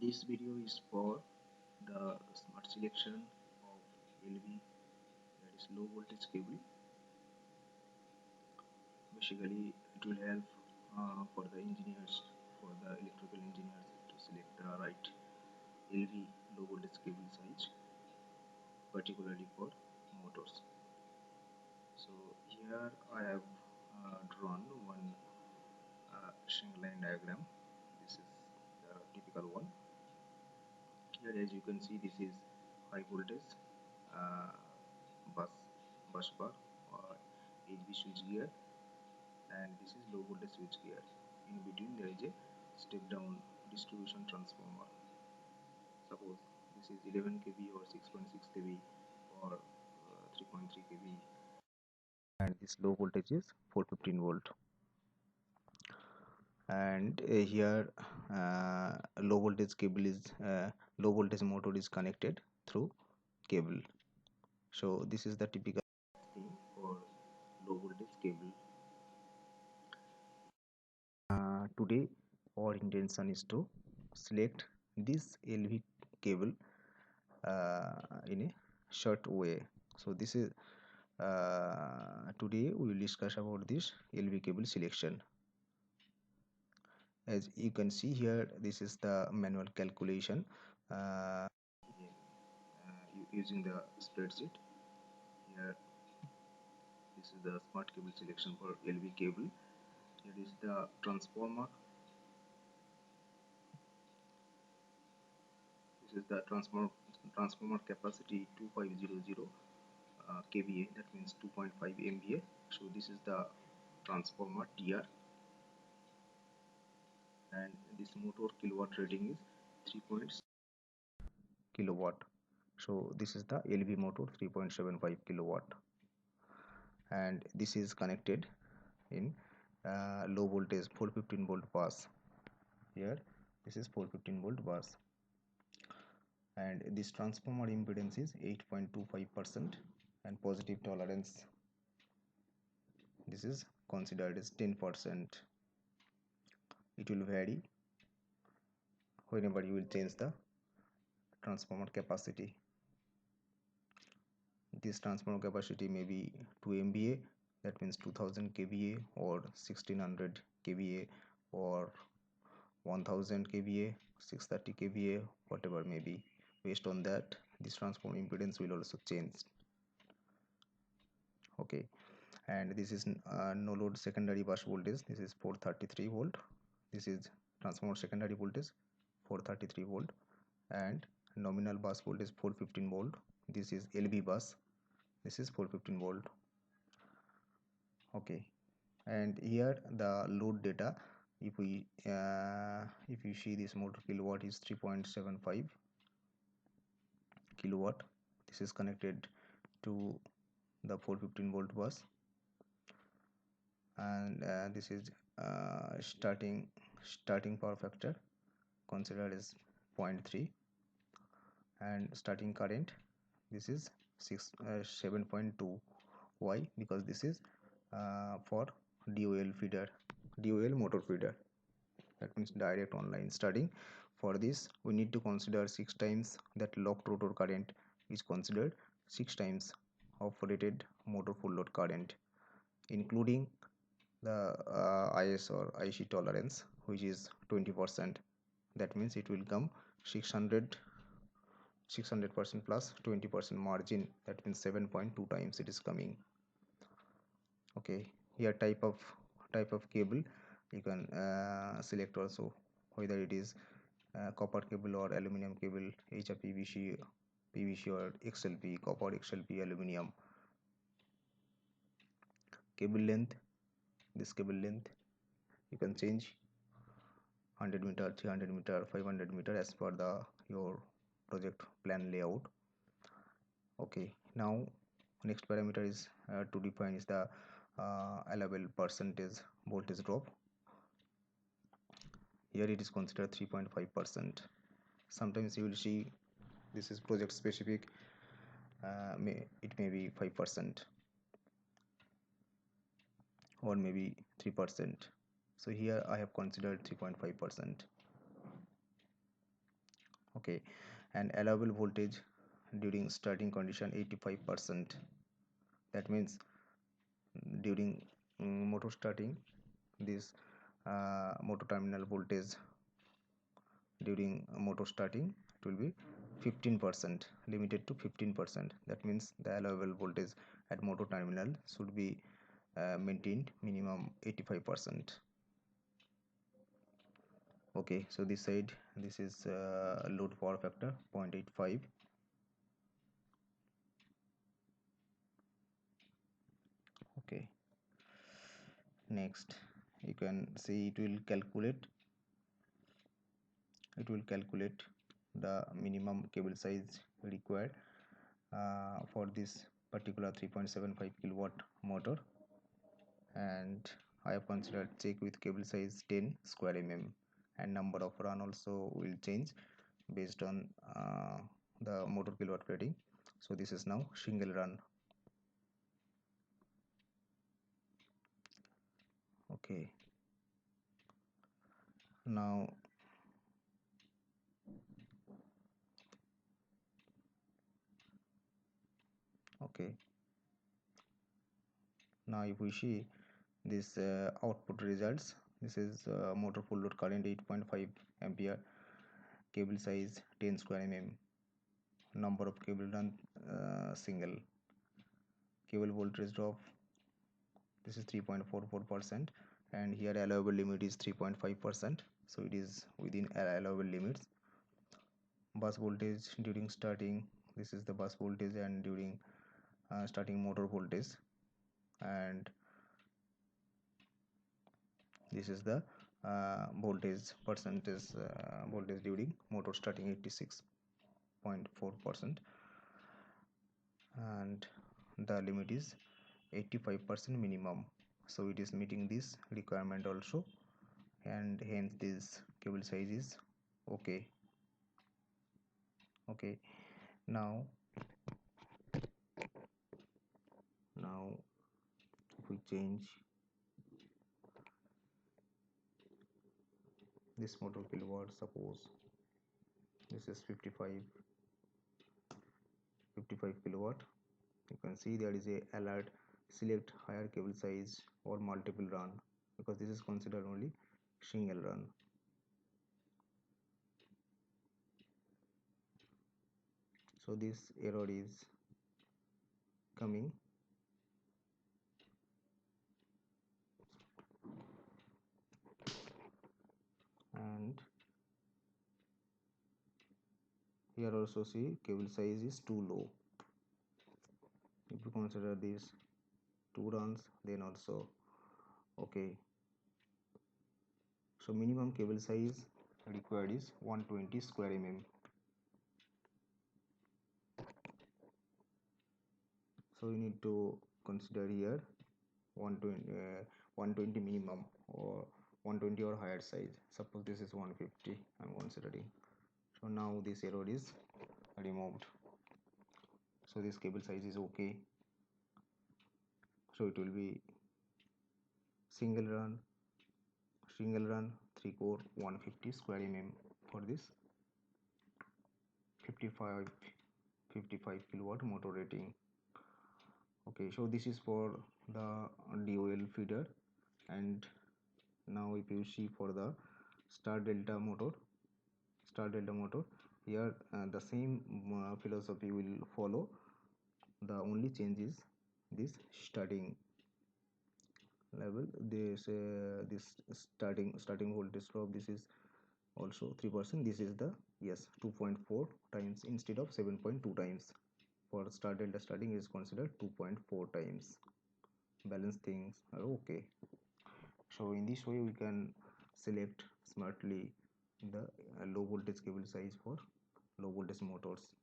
This video is for the smart selection of LV, that is low voltage cable. Basically it will help for the engineers, for the electrical engineers to select the right LV low voltage cable size, particularly for motors. So here I have drawn one string line diagram. This is the typical one. Here, as you can see, this is high voltage uh, bus bar or HV switch gear, and this is low voltage switch gear. In between there is a step down distribution transformer. Suppose this is 11 kV or 6.6 kV or 3.3 kV, and this low voltage is 415 volt. And here low voltage cable is low voltage motor is connected through cable. So this is the typical thing for low voltage cable. Today our intention is to select this LV cable in a short way. So this is today we will discuss about this LV cable selection. As you can see here, this is the manual calculation using the spreadsheet. Here this is the smart cable selection for LV cable. Here is the transformer. This is the transformer capacity 2500 kVA, that means 2.5 MVA. So this is the transformer TR, and this motor kilowatt rating is 3.6 kilowatt. So this is the LV motor 3.75 kilowatt, and this is connected in low voltage 415 volt bus. Here this is 415 volt bus, and this transformer impedance is 8.25%, and positive tolerance, this is considered as 10%. It will vary whenever you will change the transformer capacity. This transformer capacity may be 2 MVA, that means 2000 kVA, or 1600 kVA, or 1000 kVA, 630 kVA, whatever may be. Based on that, this transformer impedance will also change. Okay, and this is no load secondary bus voltage. This is 433 volt. This is transformer secondary voltage 433 volt, and nominal bus voltage 415 volt. This is LV bus. This is 415 volt. Okay, and here the load data. If you see, this motor kilowatt is 3.75 kilowatt. This is connected to the 415 volt bus, and this is starting power factor considered as 0.3, and starting current, this is 7.2. Why? Because this is for DOL feeder, DOL motor feeder, that means direct online starting. For this we need to consider 6 times that locked rotor current is considered 6 times of rated motor full load current, including the IS or IC tolerance, which is 20%. That means it will come 600% plus 20% margin, that means 7.2 times it is coming. Okay, here type of cable you can select also, whether it is copper cable or aluminum cable, HRPVC, PVC or XLP, copper, XLP, aluminum. Cable length, this cable length you can change 100 meter, 300 meter, 500 meter as per the your project plan layout. Okay, now next parameter is to define is the allowable percentage voltage drop. Here it is considered 3.5%. Sometimes you will see this is project specific, it may be 5% or maybe 3%. So here I have considered 3.5%. Okay, and allowable voltage during starting condition 85%. That means during motor starting, this motor terminal voltage during motor starting, it will be 15%, limited to 15%. That means the allowable voltage at motor terminal should be maintained minimum 85%. Okay, so this side, this is load power factor 0.85. Okay, next you can see it will calculate the minimum cable size required for this particular 3.75 kilowatt motor, and I have considered check with cable size 10 square mm, and number of run also will change based on the motor kilowatt rating. So this is now single run. Okay, now okay, now if we see this output results, this is motor full load current 8.5 ampere, cable size 10 square mm, number of cable run single, cable voltage drop, this is 3.44%, and here allowable limit is 3.5%, so it is within allowable limits. Bus voltage during starting, this is the bus voltage, and during starting motor voltage, and this is the voltage percentage, voltage during motor starting 86.4%, and the limit is 85% minimum, so it is meeting this requirement also, and hence this cable size is okay. Okay, now if we change this motor kilowatt, suppose this is 55 kilowatt, you can see there is a alert, select higher cable size or multiple run, because this is considered only single run. So this error is coming, and here also see cable size is too low. If you consider these two runs, then also okay. So minimum cable size required is 120 square mm. So you need to consider here 120 minimum, or 120 or higher size. Suppose this is 150 I'm considering. So now this error is removed, so this cable size is okay. So it will be single run 3 core 150 square mm for this 55 kilowatt motor rating. Okay, so this is for the DOL feeder, and now if you see for the star delta motor, here the same philosophy will follow. The only change is this starting level, this starting voltage drop, this is also 3%, this is the, yes, 2.4 times instead of 7.2 times. For star delta starting is considered 2.4 times. Balance things are okay. So in this way we can select smartly the low voltage cable size for low voltage motors.